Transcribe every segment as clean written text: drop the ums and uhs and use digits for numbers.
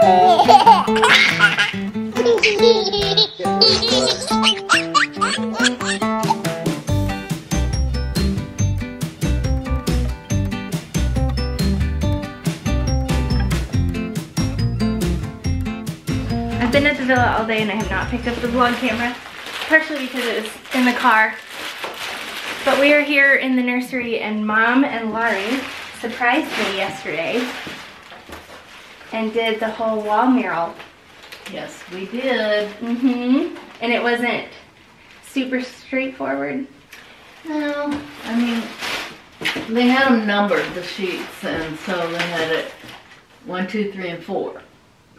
I've been at the villa all day and I have not picked up the vlog camera, partially because it was in the car. But we are here in the nursery and Mom and Laurie surprised me yesterday and did the whole wall mural. Yes, we did. And it wasn't super straightforward. No, I mean, they had them numbered, the sheets, and so they had it 1, 2, 3, and 4.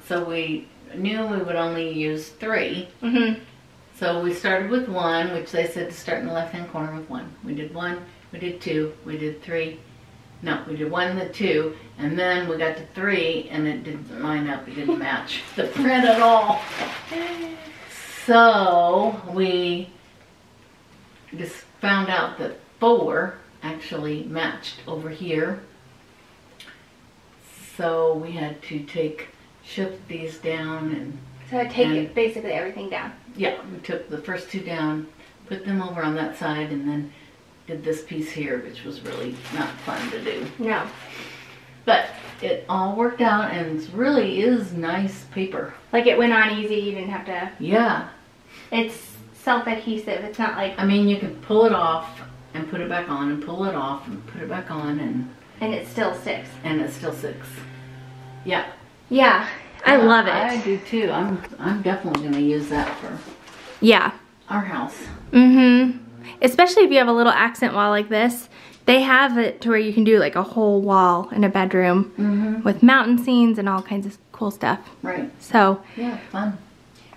So we knew we would only use 3. So we started with 1, which they said to start in the left-hand corner with 1. We did 1, we did 2, we did 3. No, we did 1 and 2, and then we got to 3, and it didn't line up. It didn't match the print at all. So we just found out that 4 actually matched over here. So we had to shift these down and So I take basically everything down. yeah, we took the first 2 down, put them over on that side, and then did this piece here, which was really not fun to do. No. But it all worked out, and it really is nice paper. Like it went on easy, you didn't have to... Yeah. It's self-adhesive, it's not like... I mean, you can pull it off and put it back on, and pull it off and put it back on, and it still sticks. And it still sticks. Yeah. Yeah, I love it. I do too. I'm definitely going to use that for our house. Especially if you have a little accent wall like this. They have it to where you can do like a whole wall in a bedroom with mountain scenes and all kinds of cool stuff. Right. So yeah, fun.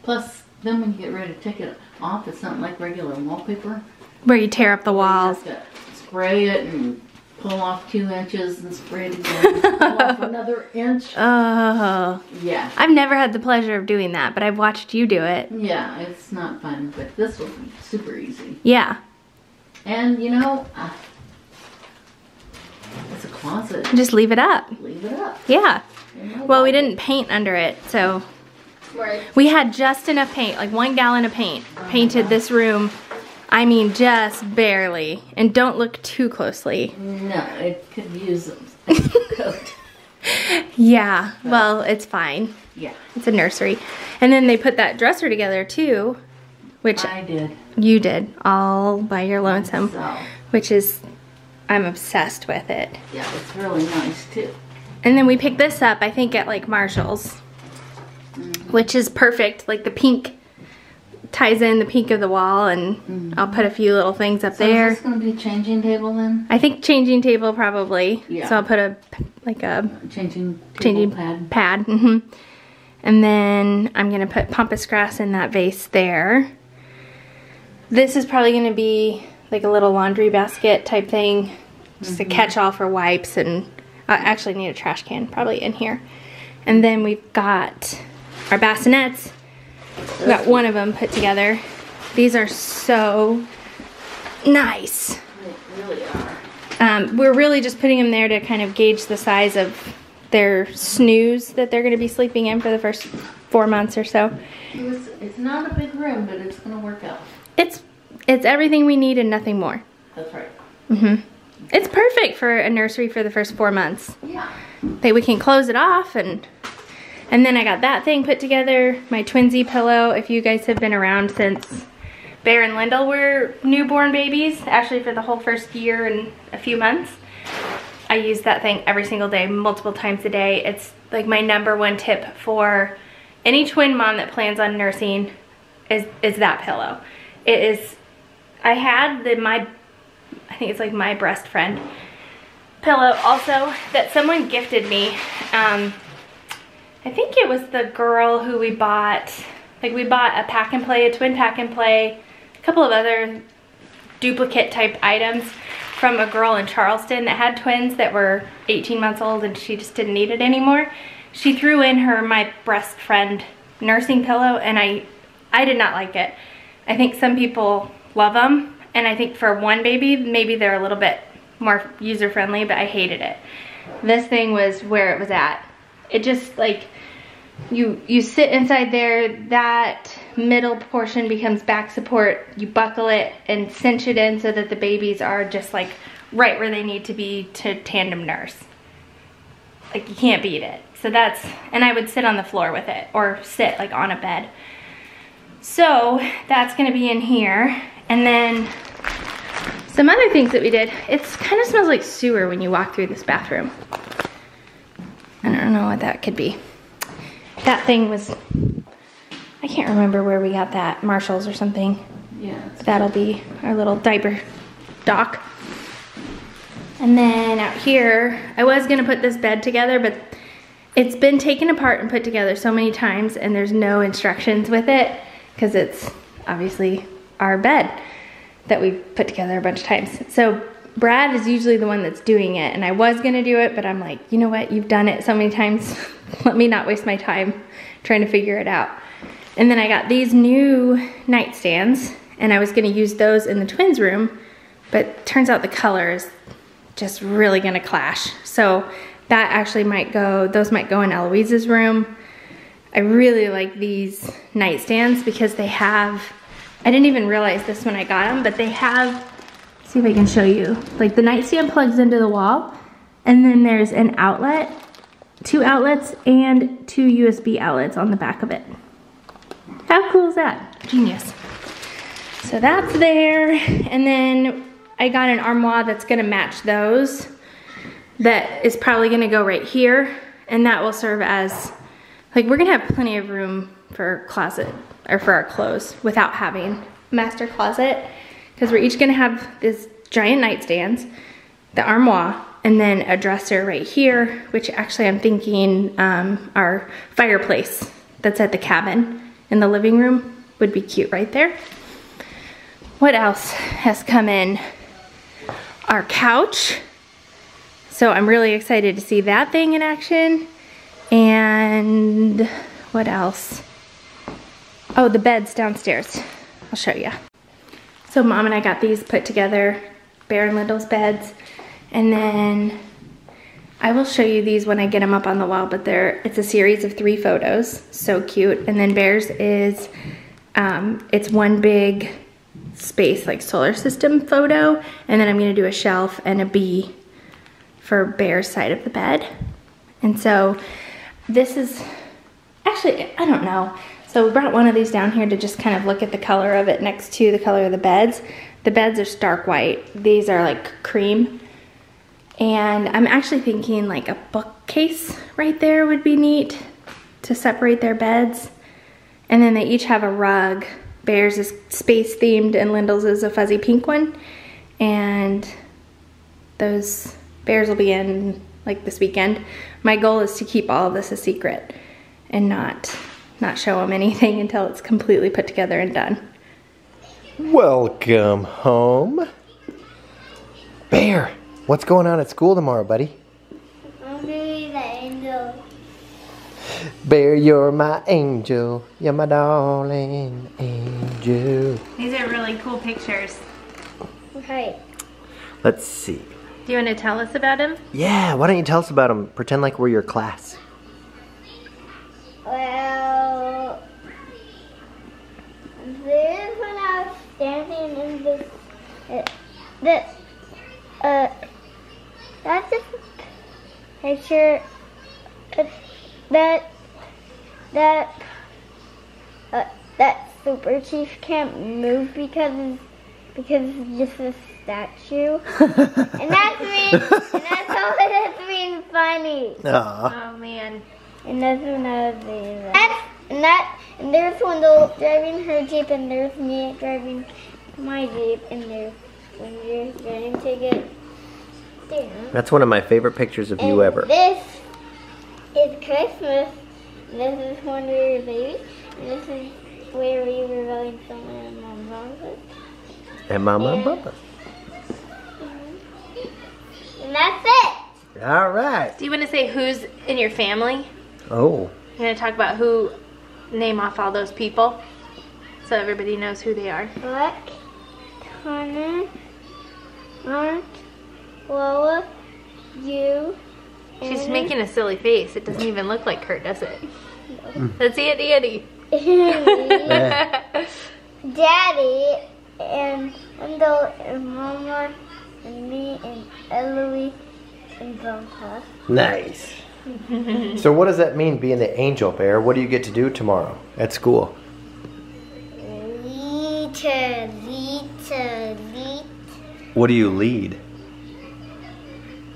Plus, then when you get ready to take it off, it's not like regular wallpaper. Where you tear up the walls. You have to spray it and pull off 2 inches and spray it again. Pull off another inch. Oh. Yeah. I've never had the pleasure of doing that, but I've watched you do it. Yeah, it's not fun, but this will be super easy. Yeah. And you know, it's a closet. Just leave it up. Leave it up. Yeah. Well, we didn't paint under it, so. Right. We had just enough paint, like 1 gallon of paint. Painted this room. I mean, just barely. And don't look too closely. No, it could use a coat. Yeah, well, it's fine. Yeah. It's a nursery. And then they put that dresser together too, which I did. You did all by your lonesome, So, which is, I'm obsessed with it. yeah, it's really nice too. And then we picked this up, I think at like Marshall's, which is perfect. Like the pink ties in the pink of the wall, and I'll put a few little things up there. Is this going to be a changing table then? I think changing table probably. Yeah. So I'll put a changing table pad. And then I'm gonna put pampas grass in that vase there. This is probably gonna be like a little laundry basket type thing, just a catch-all for wipes, and I actually need a trash can probably in here. And then we've got our bassinets. We got one of them put together. These are so nice. They really are. We're really just putting them there to kind of gauge the size of their snooze that they're going to be sleeping in for the first 4 months or so. It's not a big room, but it's going to work out. It's everything we need and nothing more. That's right. It's perfect for a nursery for the first 4 months. Yeah. We can close it off, and then I got that thing put together. My twinsy pillow. If you guys have been around since Berend Lyndle were newborn babies, actually for the whole first year and a few months, I use that thing every single day, multiple times a day. It's like my #1 tip for any twin mom that plans on nursing is that pillow. It is, I had I think it's like my breast friend pillow also that someone gifted me. I think it was the girl who we bought a pack and play, a twin pack and play, a couple of other duplicate type items from a girl in Charleston that had twins that were 18 months old, and she just didn't need it anymore. She threw in my breast friend nursing pillow, and I did not like it. I think some people love them, and I think for one baby, maybe they're a little bit more user-friendly, but I hated it. This thing was where it was at. It just, like, you sit inside there, that middle portion becomes back support. You buckle it and cinch it in so that the babies are just like right where they need to be to tandem nurse. Like you can't beat it. So that's, and I would sit on the floor with it or sit like on a bed. So that's gonna be in here. And then some other things that we did, it kind of smells like sewer when you walk through this bathroom. I don't know what that could be. That thing was, I can't remember where we got that, Marshall's or something. Yeah. That'll be our little diaper dock. And then out here, I was gonna put this bed together, but it's been taken apart and put together so many times and there's no instructions with it because it's obviously our bed that we've put together a bunch of times. So Brad is usually the one that's doing it, and I was gonna do it, but I'm like, you know what, you've done it so many times, let me not waste my time trying to figure it out. And then I got these new nightstands, and I was gonna use those in the twins' room, but turns out the color is just really gonna clash. So that actually might go, those might go in Eloise's room. I really like these nightstands because they have, I didn't even realize this when I got them, but they have, see if I can show you. Like the nightstand plugs into the wall, and then there's an outlet, 2 outlets, and 2 USB outlets on the back of it. How cool is that? Genius. So that's there, and then I got an armoire that's gonna match those. That is probably gonna go right here, and that will serve as, like we're gonna have plenty of room for closet, or for our clothes, without having a master closet, because we're each gonna have this giant nightstands, the armoire, and then a dresser right here, which actually I'm thinking our fireplace that's at the cabin in the living room would be cute right there. What else has come in? Our couch. So I'm really excited to see that thing in action. And what else? Oh, the beds downstairs. I'll show you. So Mom and I got these put together, Berend Lyndle's beds. And then I will show you these when I get them up on the wall, but it's a series of 3 photos. So cute. And then Bear's is, it's one big space, like solar system photo. And then I'm gonna do a shelf and a bee for Bear's side of the bed. And so this is, actually, I don't know. So we brought one of these down here to just kind of look at the color of it next to the color of the beds. The beds are stark white. These are like cream. And I'm actually thinking like a bookcase right there would be neat to separate their beds. And then they each have a rug. Bear's is space themed and Lyndle's is a fuzzy pink one. And those Bear's will be in like this weekend. My goal is to keep all of this a secret and not show them anything until it's completely put together and done. Welcome home. Bear, what's going on at school tomorrow, buddy? I'm gonna be the angel. Bear, you're my angel. You're my darling angel. These are really cool pictures. Okay. Let's see. Do you want to tell us about them? Yeah, why don't you tell us about them? Pretend like we're your class. Well, this is when I was standing in this. That's just a picture. That super chief can't move because it's just a statue. and that's all that's being funny. Aww. Oh man. And that's another thing. And there's Wendell driving her Jeep, and there's me driving my Jeep, and there's when you're getting to get there. That's one of my favorite pictures of you ever. This is Christmas. And this is when we were babies. And this is where we were going somewhere in Mom's office. And Mama and Papa. And that's it. All right. Do you want to say who's in your family? Oh. You're going to talk about who, name off all those people so everybody knows who they are. Buck, Connor, Aunt, Lola, you. She's making a silly face. It doesn't even look like her, does it? Let's see it, Daddy. Daddy and Lyndle and Mama and me and Eloise and Grandpa. Nice. So what does that mean, being the angel, Bear? What do you get to do tomorrow at school? Lead. What do you lead?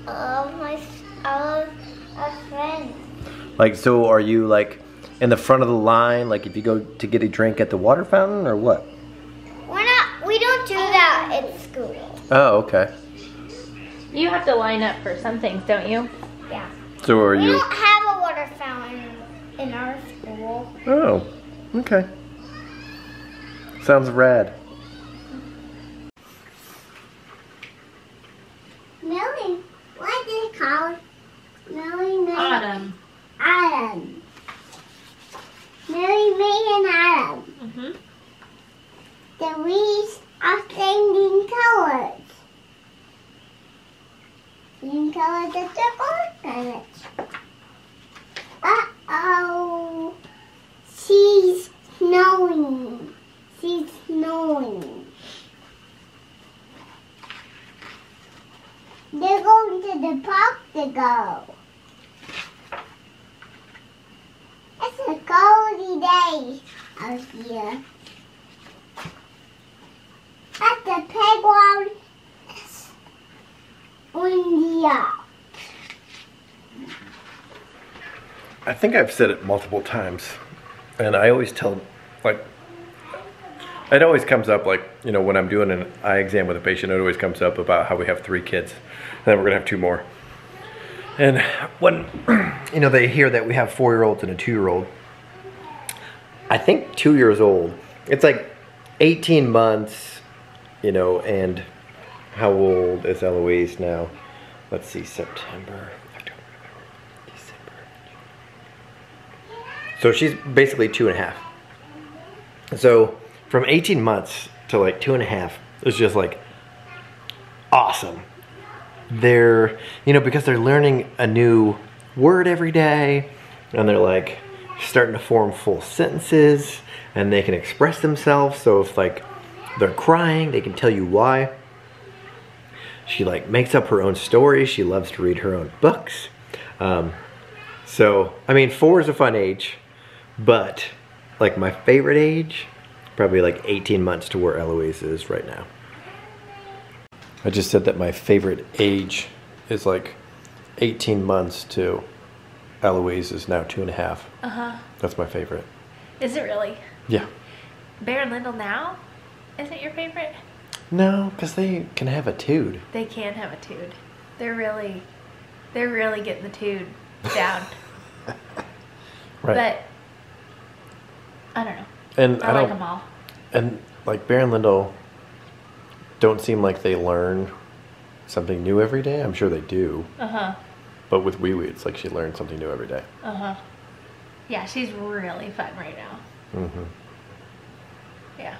All our friends. Like, so are you like in the front of the line, like if you go to get a drink at the water fountain, or what? We don't do that at school. Oh, okay. You have to line up for some things, don't you? Yeah. So are We you? don't have a water fountain in our school. Oh, okay. Sounds rad. Millie, what is it called? Millie Autumn. Autumn. Millie made an autumn. Mm-hmm. The leaves are changing colors. Changing colors of the colors. Uh-oh. She's snowing. She's snowing. They're going to the park to go. It's a cozy day out here. At the playground, it's windy out. I think I've said it multiple times, and I always tell, like, it always comes up, like, you know, when I'm doing an eye exam with a patient, it always comes up about how we have 3 kids, and then we're gonna have 2 more. And when, you know, they hear that we have 4-year-olds and a 2-year-old, I think 2 years old, it's like 18 months, you know, and how old is Eloise now? Let's see, September, October, November, December. So she's basically 2.5. So from 18 months to like 2.5 is just like awesome. They're, you know, because they're learning a new word every day, and they're like starting to form full sentences, and they can express themselves. So if like they're crying, they can tell you why. She like makes up her own stories. She loves to read her own books. So I mean, 4 is a fun age, but like my favorite age, probably like 18 months to where Eloise is right now. I just said that my favorite age is like 18 months to Eloise is now 2.5. Uh-huh. That's my favorite. Is it really? Yeah. Berend Lyndle now? Is it your favorite? No, because they can have a tude. They can have a tude. They're really getting the tude down. Right. But I don't know. And I like them all. And like Berend Lyndle don't seem like they learn something new every day. I'm sure they do. Uh-huh. But with Wee Wee, it's like she learns something new every day. Uh-huh. Yeah, she's really fun right now. Mm-hmm. Yeah.